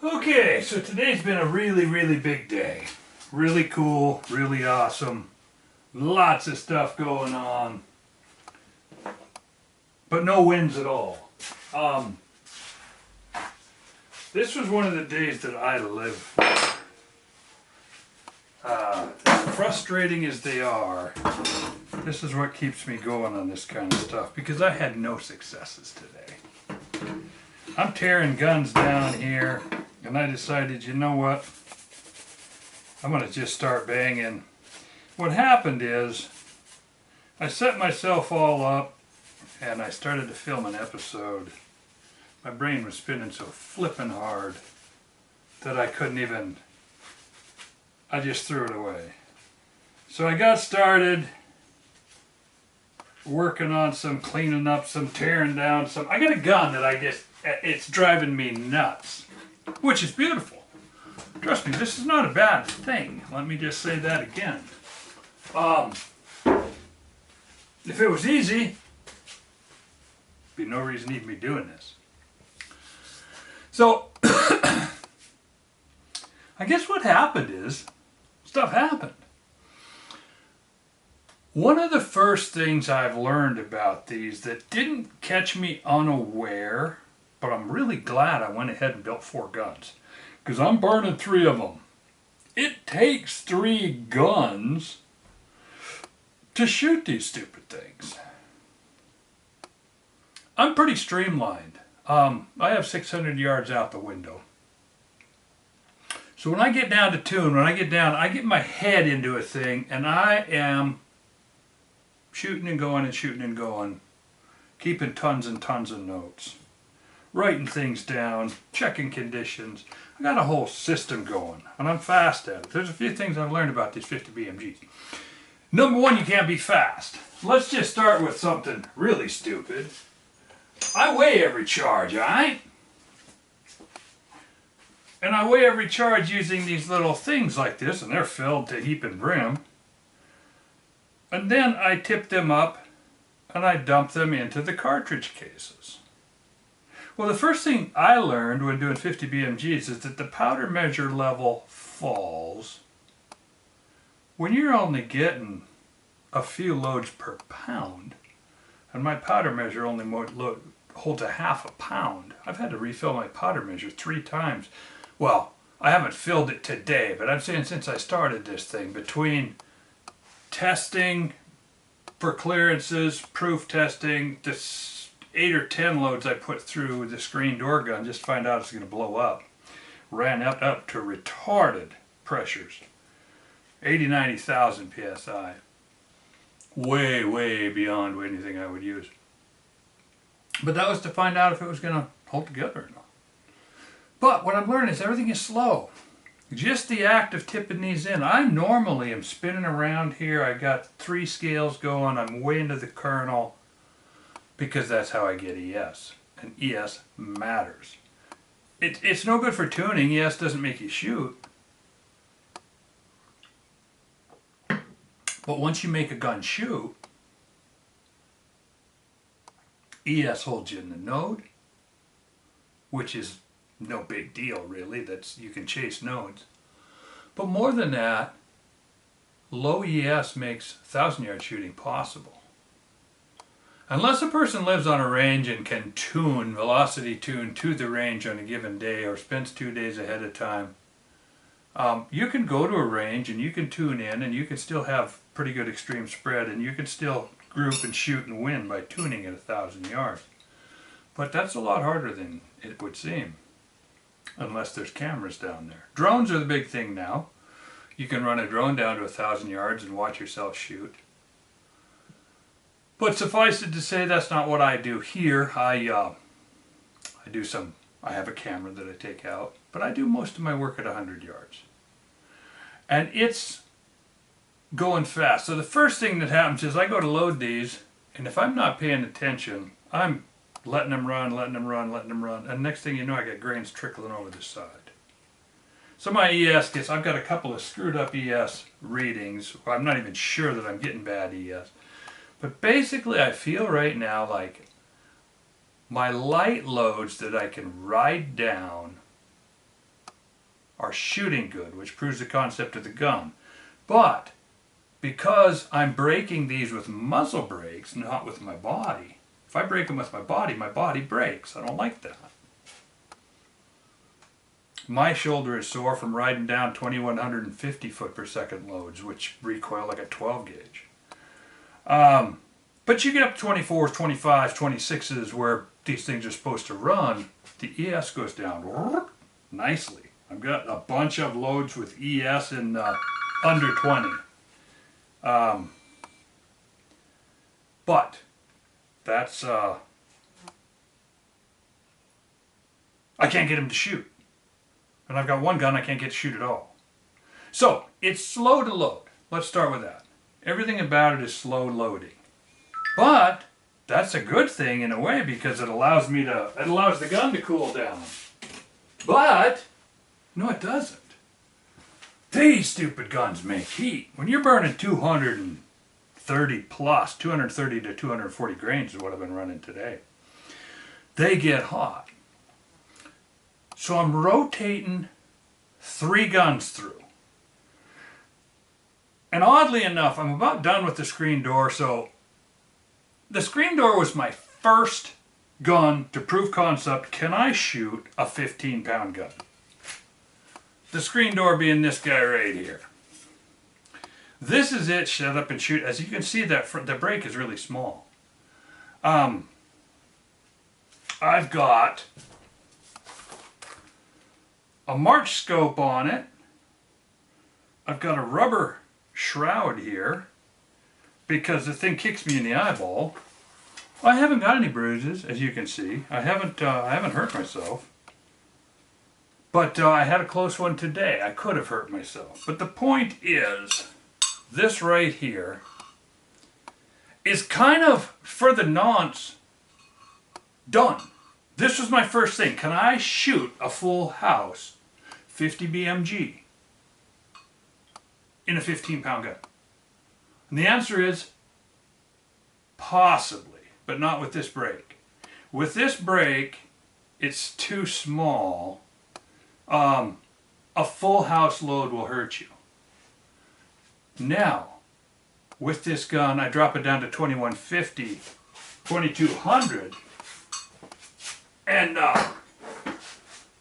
Okay, so today's been a really big day. Really cool, really awesome. Lots of stuff going on. But no wins at all. This was one of the days that I live for. As frustrating as they are, this is what keeps me going on this kind of stuff, because I had no successes today. I'm tearing guns down here, and I decided, you know what? I'm going to just start banging. What happened is, I set myself all up, and I started to film an episode. My brain was spinning so flippin' hard that I couldn't even, I just threw it away. So I got started working on some cleaning up, some tearing down, some. I got a gun that it's driving me nuts, which is beautiful. Trust me, this is not a bad thing. Let me just say that again. If it was easy, there'd be no reason to be doing this. So, I guess what happened is, stuff happened. One of the first things I've learned about these that didn't catch me unaware, but I'm really glad I went ahead and built 4 guns, because I'm burning 3 of them. It takes 3 guns to shoot these stupid things. I'm pretty streamlined. I have 600 yards out the window. So when I get down to tune, I get my head into a thing, and I am shooting and going and shooting and going, keeping tons and tons of notes, writing things down, checking conditions. I got a whole system going, and I'm fast at it. There's a few things I've learned about these 50 BMGs. Number one, you can't be fast. Let's just start with something really stupid. I weigh every charge, alright? And I weigh every charge using these little things like this, and they're filled to heap and brim. And then I tip them up, and I dump them into the cartridge cases. Well, the first thing I learned when doing 50 BMGs is that the powder measure level falls when you're only getting a few loads per pound. And my powder measure only holds a half a pound. I've had to refill my powder measure 3 times. Well, I haven't filled it today, but I'm saying since I started this thing, between testing for clearances, proof testing, the 8 or 10 loads I put through the screen door gun just to find out it's going to blow up, ran up to retarded pressures, 80,000 to 90,000 psi. Way beyond anything I would use. But that was to find out if it was going to hold together or not. But what I'm learning is everything is slow. Just the act of tipping these in. I normally am spinning around here. I got 3 scales going. I'm way into the kernel because that's how I get ES. And ES matters. It's no good for tuning. ES doesn't make you shoot. But once you make a gun shoot, ES holds you in the node, which is no big deal really. You can chase nodes. But more than that, low ES makes 1,000-yard shooting possible. Unless a person lives on a range and can tune, velocity tune to the range on a given day, or spends 2 days ahead of time, you can go to a range and you can tune in, and you can still have pretty good extreme spread, and you can still group and shoot and win by tuning at 1,000 yards. But that's a lot harder than it would seem, unless there's cameras down there. Drones are the big thing now. You can run a drone down to 1,000 yards and watch yourself shoot. But suffice it to say, that's not what I do here. I have a camera that I take out, but I do most of my work at 100 yards. And it's going fast. So the first thing that happens is I go to load these, and if I'm not paying attention, I'm letting them run, and next thing you know, I get grains trickling over the side. So my ES I've got a couple of screwed up ES readings. I'm not even sure that I'm getting bad ES. But basically I feel right now like my light loads that I can ride down are shooting good, which proves the concept of the gun. But because I'm breaking these with muzzle brakes, not with my body, if I break them with my body breaks. I don't like that. My shoulder is sore from riding down 2150 foot per second loads, which recoil like a 12 gauge. But you get up to 24s, 25s, 26s where these things are supposed to run, the ES goes down nicely. I've got a bunch of loads with ES in under 20. But that's, I can't get him to shoot. And I've got one gun I can't get to shoot at all. So, it's slow to load. Let's start with that. Everything about it is slow loading. But that's a good thing in a way because it allows the gun to cool down. But, no it doesn't. These stupid guns make heat. When you're burning 230 plus, 230 to 240 grains is what I've been running today. They get hot. So I'm rotating 3 guns through. And oddly enough, I'm about done with the screen door, so the screen door was my first gun to prove concept, can I shoot a 15-pound gun? The screen door being this guy right here. This is it, shut up and shoot. As you can see, the break is really small. I've got a March scope on it. I've got a rubber shroud here because the thing kicks me in the eyeball. I haven't got any bruises, as you can see. I haven't hurt myself. But I had a close one today. I could have hurt myself. But the point is, this right here is kind of, for the nonce, done. This was my first thing. Can I shoot a full house 50 BMG in a 15-pound gun? And the answer is possibly, but not with this brake. With this brake, it's too small. A full house load will hurt you. Now, with this gun, I drop it down to 2150, 2200, and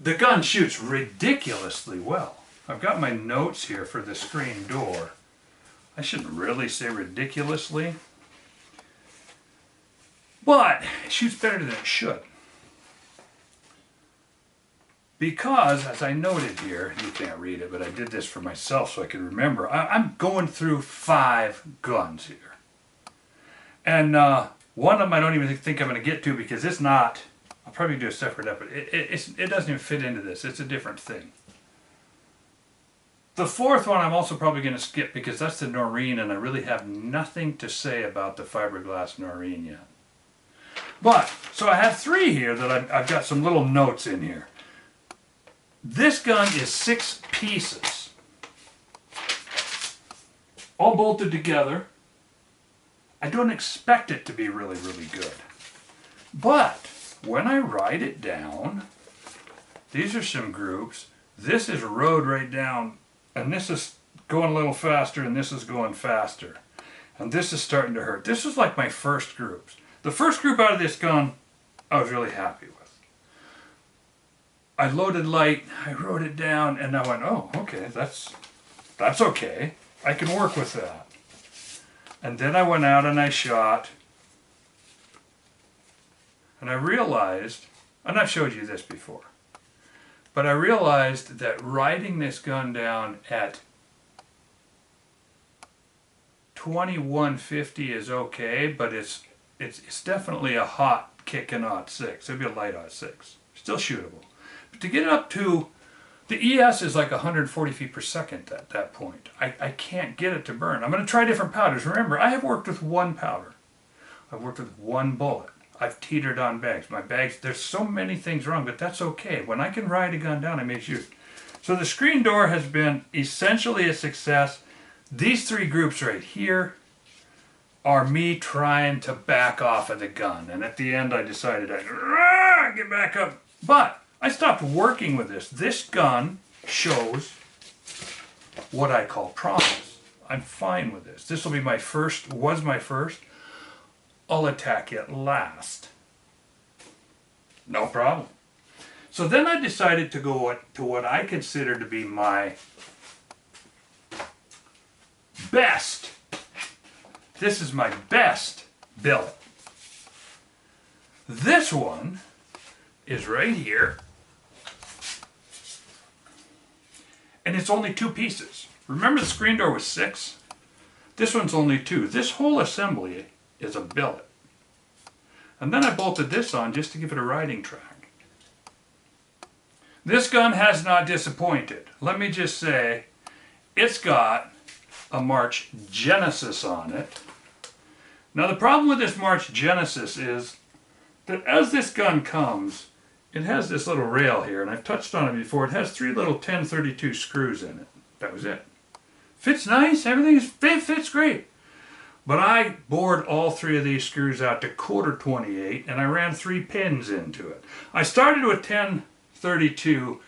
the gun shoots ridiculously well. I've got my notes here for the screen door. I shouldn't really say ridiculously, but it shoots better than it should. Because, as I noted here, you can't read it, but I did this for myself so I could remember. I'm going through 5 guns here. And one of them I don't even think I'm going to get to because it's not, I'll probably do a separate episode. It doesn't even fit into this. It's a different thing. The 4th one I'm also probably going to skip because that's the Noreen, and I really have nothing to say about the fiberglass Noreen yet. But, so I have 3 here that I've got some little notes in here. This gun is 6 pieces, all bolted together. I don't expect it to be really, really good. But when I write it down, these are some groups. This is a road right down, and this is going a little faster, and this is going faster. And this is starting to hurt. This is like my first groups. The first group out of this gun, I was really happy with. I loaded light, I wrote it down, and I went, oh, okay, that's okay. I can work with that. And then I went out and I shot, and I realized, and I've showed you this before, but I realized that riding this gun down at 2150 is okay, but it's definitely a hot kicking .6. It'd be a light .6. Still shootable. But to get it up to, the ES is like 140 feet per second at that point. I can't get it to burn. I'm going to try different powders. Remember, I have worked with one powder. I've worked with one bullet. I've teetered on bags. My bags, there's so many things wrong, but that's okay. When I can ride a gun down, I may shoot. So the screen door has been essentially a success. These 3 groups right here are me trying to back off of the gun. And at the end, I decided I'd get back up. But I stopped working with this. This gun shows what I call promise. I'm fine with this. This will be my first, was my first. I'll attack it last. No problem. So then I decided to go to what I consider to be my best. This is my best billet. This one is right here. And it's only 2 pieces. Remember the screen door was 6? This one's only 2. This whole assembly is a billet. And then I bolted this on just to give it a riding track. This gun has not disappointed. Let me just say, it's got a March Genesis on it. Now the problem with this March Genesis is that as this gun comes, it has this little rail here, and I've touched on it before. It has 3 little 1032 screws in it. That was it. Fits nice, everything fits great. But I bored all 3 of these screws out to 1/4 and I ran 3 pins into it. I started with 1032,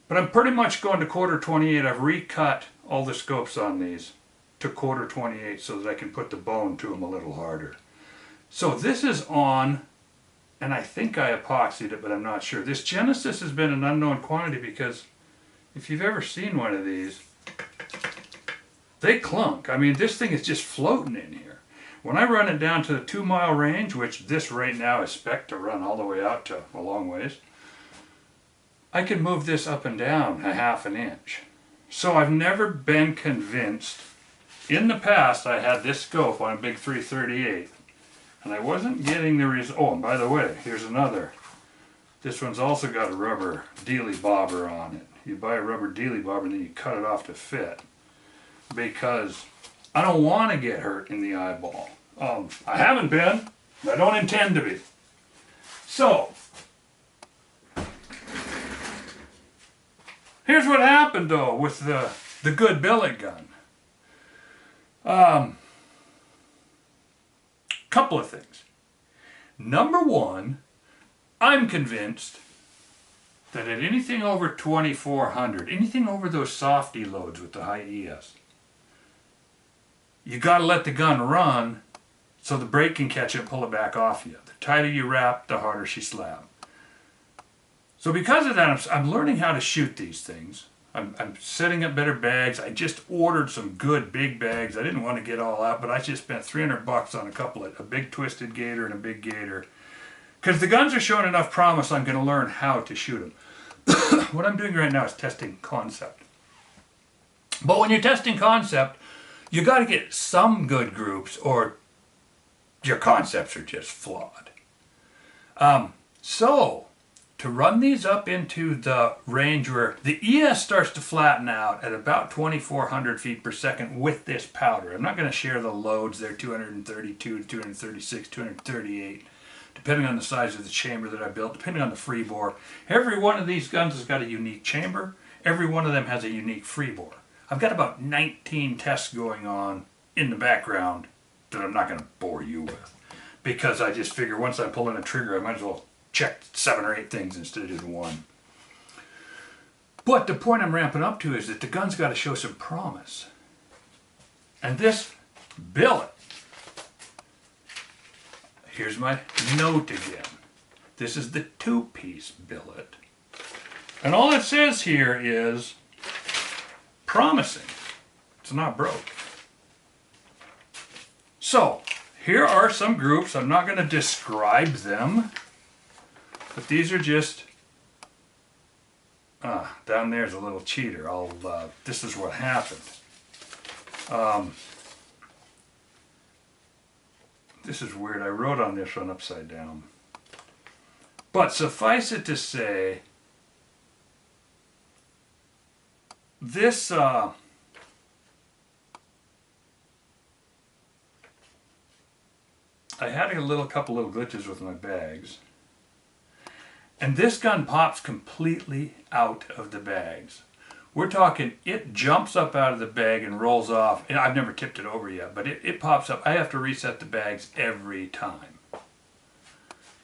but I'm pretty much going to 1/4. I've recut all the scopes on these to 1/4 so that I can put the bone to them a little harder. So this is on, and I think I epoxied it, but I'm not sure. This Genesis has been an unknown quantity because if you've ever seen one of these, they clunk. I mean, this thing is just floating in here. When I run it down to the 2-mile range, which this right now is spec'd to run all the way out to a long ways, I can move this up and down a 1/2 inch. So I've never been convinced. In the past, I had this scope on a big 338, and I wasn't getting the result. Oh, and by the way, here's another. This one's also got a rubber dealy bobber on it. You buy a rubber dealy bobber and then you cut it off to fit, because I don't want to get hurt in the eyeball. I haven't been, I don't intend to be. So, here's what happened though with the good billet gun. Couple of things. Number one, I'm convinced that at anything over 2400, anything over those softy loads with the high ES, you got to let the gun run so the brake can catch it and pull it back off you. The tighter you wrap, the harder she slab. So because of that, I'm learning how to shoot these things. I'm setting up better bags. I just ordered some good big bags. I didn't want to get all out, but I just spent $300 on a big twisted gator and a big gator. Because the guns are showing enough promise, I'm going to learn how to shoot them. What I'm doing right now is testing concept. But when you're testing concept, you got to get some good groups or your concepts are just flawed. So, to run these up into the range where the ES starts to flatten out at about 2,400 feet per second with this powder. I'm not going to share the loads. They're 232, 236, 238, depending on the size of the chamber that I built, depending on the free bore. Every one of these guns has got a unique chamber. Every one of them has a unique free bore. I've got about 19 tests going on in the background that I'm not going to bore you with, because I just figure once I pull in a trigger, I might as well check 7 or 8 things instead of just one. But the point I'm ramping up to is that the gun's got to show some promise. And this billet, here's my note again. This is the 2-piece billet. And all it says here is promising. It's not broke. So, here are some groups. I'm not going to describe them, but these are just, down there's a little cheater. This is what happened. This is weird. I wrote on this one upside down. But suffice it to say, this, I had a couple little glitches with my bags. And this gun pops completely out of the bags. We're talking, it jumps up out of the bag and rolls off. And I've never tipped it over yet, but it pops up. I have to reset the bags every time.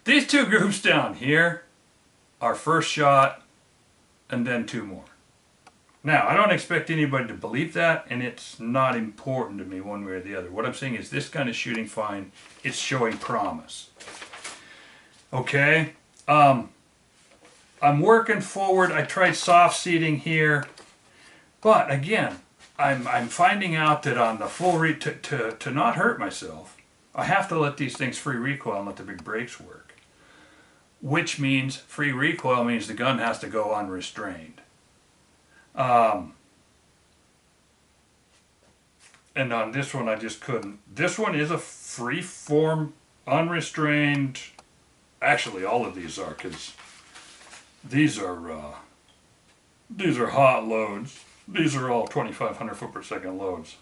These 2 groups down here are first shot and then 2 more. Now, I don't expect anybody to believe that, and it's not important to me one way or the other. What I'm saying is this gun is shooting fine. It's showing promise. Okay? I'm working forward. I tried soft seating here. But again, I'm finding out that on the full to not hurt myself, I have to let these things free recoil and let the big brakes work. Which means free recoil means the gun has to go unrestrained. And on this one I just couldn't. This one is a free form, unrestrained. Actually, all of these are, because these are hot loads. These are all 2,500 foot per second loads.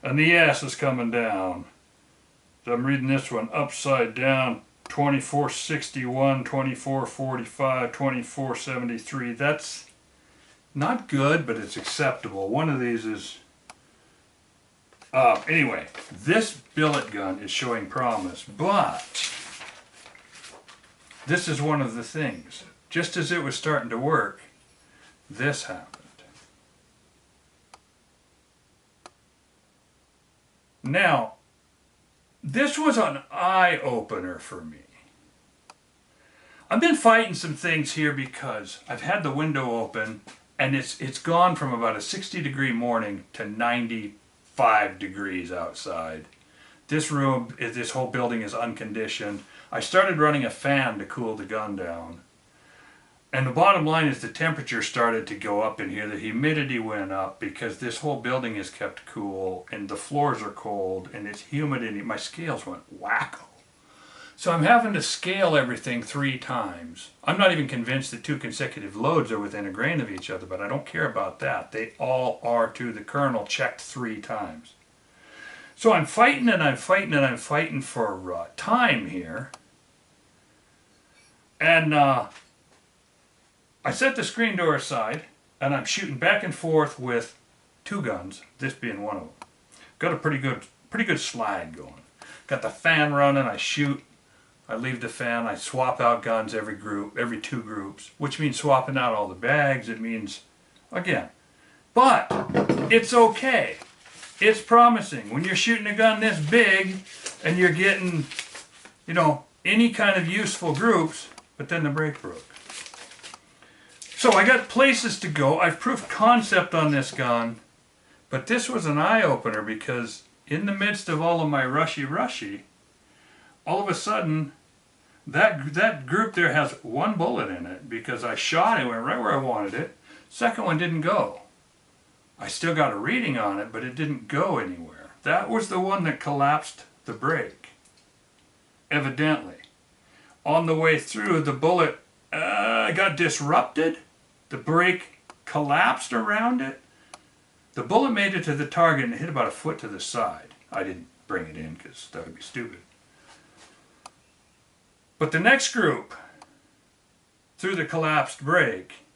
And the S is coming down. So I'm reading this one upside down, 2461, 2445, 2473. That's not good, but it's acceptable. One of these is... anyway, this billet gun is showing promise, but this is one of the things. Just as it was starting to work, this happened. Now, this was an eye-opener for me. I've been fighting some things here because I've had the window open and it's gone from about a 60-degree morning to 95 degrees outside. This room, this whole building is unconditioned. I started running a fan to cool the gun down. And the bottom line is the temperature started to go up in here. The humidity went up because this whole building is kept cool and the floors are cold and it's humid in here. My scales went wacko. So I'm having to scale everything 3 times. I'm not even convinced that 2 consecutive loads are within a grain of each other, but I don't care about that. They all are to the kernel, checked 3 times. So I'm fighting and I'm fighting and I'm fighting for time here. And I set the screen door aside and I'm shooting back and forth with 2 guns, this being one of them. Got a pretty good slide going. Got the fan running, I shoot, I leave the fan, I swap out guns every 2 groups, which means swapping out all the bags. It means, again, but it's okay. It's promising. When you're shooting a gun this big and you're getting, you know, any kind of useful groups, but then the brake broke. So I got places to go. I've proved concept on this gun, but this was an eye-opener because in the midst of all of my rushy, all of a sudden, that group there has 1 bullet in it because I shot it, went right where I wanted it. Second one didn't go. I still got a reading on it, but it didn't go anywhere. That was the one that collapsed the brake, evidently. On the way through, the bullet got disrupted. The brake collapsed around it. The bullet made it to the target and it hit about a foot to the side. I didn't bring it in because that would be stupid. But the next group, through the collapsed brake,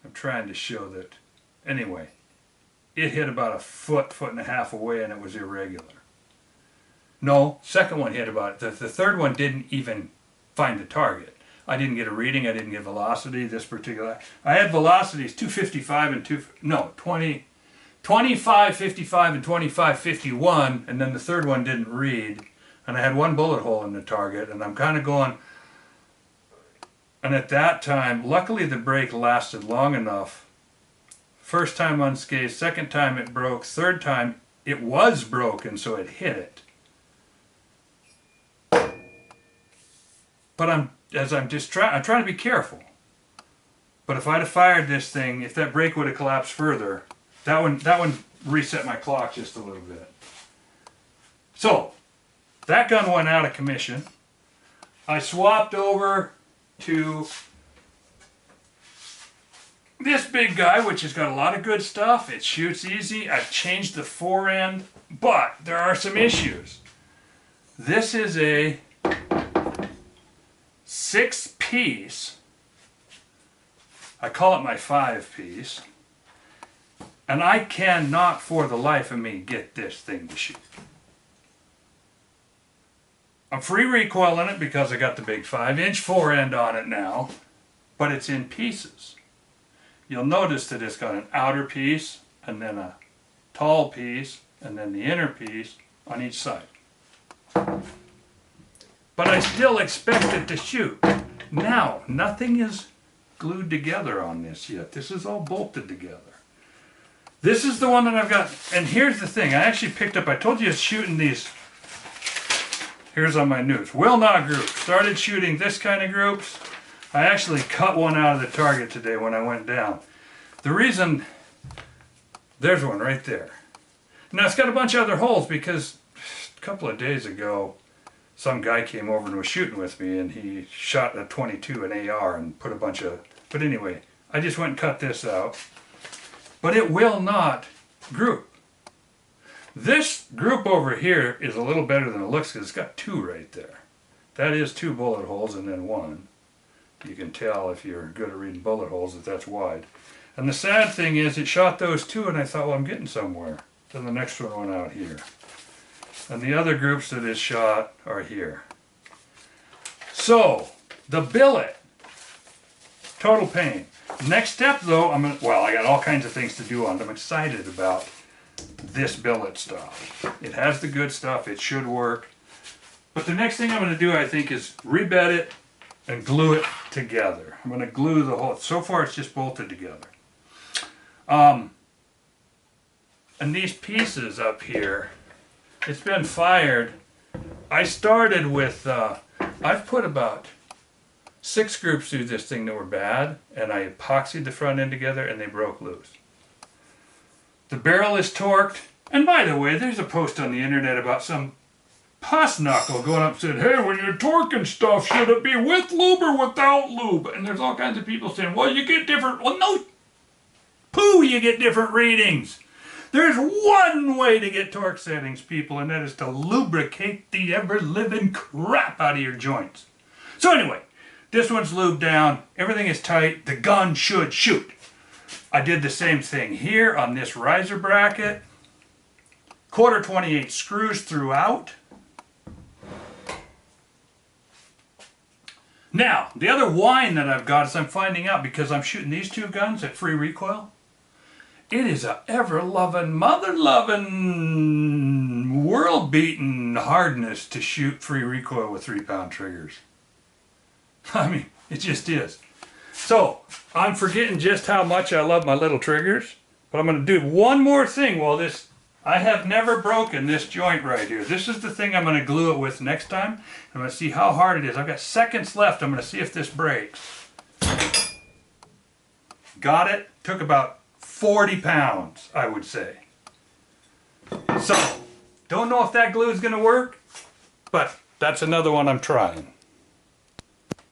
I'm trying to show that, anyway, it hit about a foot and a half away and it was irregular. No, second one hit about, the third one didn't even find the target. I didn't get a reading, I didn't get velocity, this particular, I had velocities 255 and 2555 and 2551, and then the third one didn't read. And I had 1 bullet hole in the target, and I'm kind of going, and at that time, luckily the brake lasted long enough. First time unscathed, second time it broke, third time it was broken, so it hit it. But I'm trying to be careful. But if I'd have fired this thing, if that brake would have collapsed further, that one reset my clock just a little bit. So, that gun went out of commission. I swapped over to this big guy, which has got a lot of good stuff. It shoots easy. I've changed the forend, but there are some issues. This is a 6-piece. I call it my 5-piece. And I cannot, for the life of me, get this thing to shoot. I'm free recoiling it because I got the big 5-inch forend on it now, but it's in pieces. you'll notice that it's got an outer piece and then a tall piece and then the inner piece on each side. But I still expect it to shoot. Now, nothing is glued together on this yet. This is all bolted together. This is the one that I've got, and here's the thing. I actually picked up, I told you I was shooting these. Here's on my notes. Will not group. Started shooting this kind of groups. I actually cut one out of the target today when I went down. The reason, there's one right there. Now it's got a bunch of other holes because a couple of days ago, some guy came over and was shooting with me and he shot a 22, an AR, and put a bunch of, but anyway, I just went and cut this out. But it will not group. This group over here is a little better than it looks because it's got two right there. That is two bullet holes and then one. You can tell if you're good at reading bullet holes that that's wide. And the sad thing is it shot those two and I thought, well, I'm getting somewhere. Then the next one went out here. And the other groups that it shot are here. So, the billet. Total pain. Next step though, I got all kinds of things to do on it. I'm excited about this billet stuff. It has the good stuff, it should work. But the next thing I'm going to do, I think, is rebed it and glue it together. I'm going to glue the whole, so far it's just bolted together. And these pieces up here, it's been fired. I started with, I've put about 6 groups through this thing that were bad, and I epoxied the front end together and they broke loose. The barrel is torqued, and by the way, there's a post on the internet about some puss knuckle going up and said, hey, when you're torquing stuff, should it be with lube or without lube? And there's all kinds of people saying, well, you get different, well, no, poo, you get different readings. There's one way to get torque settings, people, and that is to lubricate the ever-living crap out of your joints. So anyway, this one's lubed down, everything is tight, the gun should shoot. I did the same thing here on this riser bracket. 1/4 screws throughout. Now, the other whine that I've got is I'm finding out, because I'm shooting these two guns at free recoil, it is a ever-loving, mother-loving, world-beating hardness to shoot free recoil with 3-pound triggers. I mean, it just is. So, I'm forgetting just how much I love my little triggers, but I'm going to do one more thing while this, I have never broken this joint right here. This is the thing I'm going to glue it with next time. I'm going to see how hard it is. I've got seconds left. I'm going to see if this breaks. Got it. Took about 40 pounds, I would say. So, don't know if that glue is going to work, but that's another one I'm trying.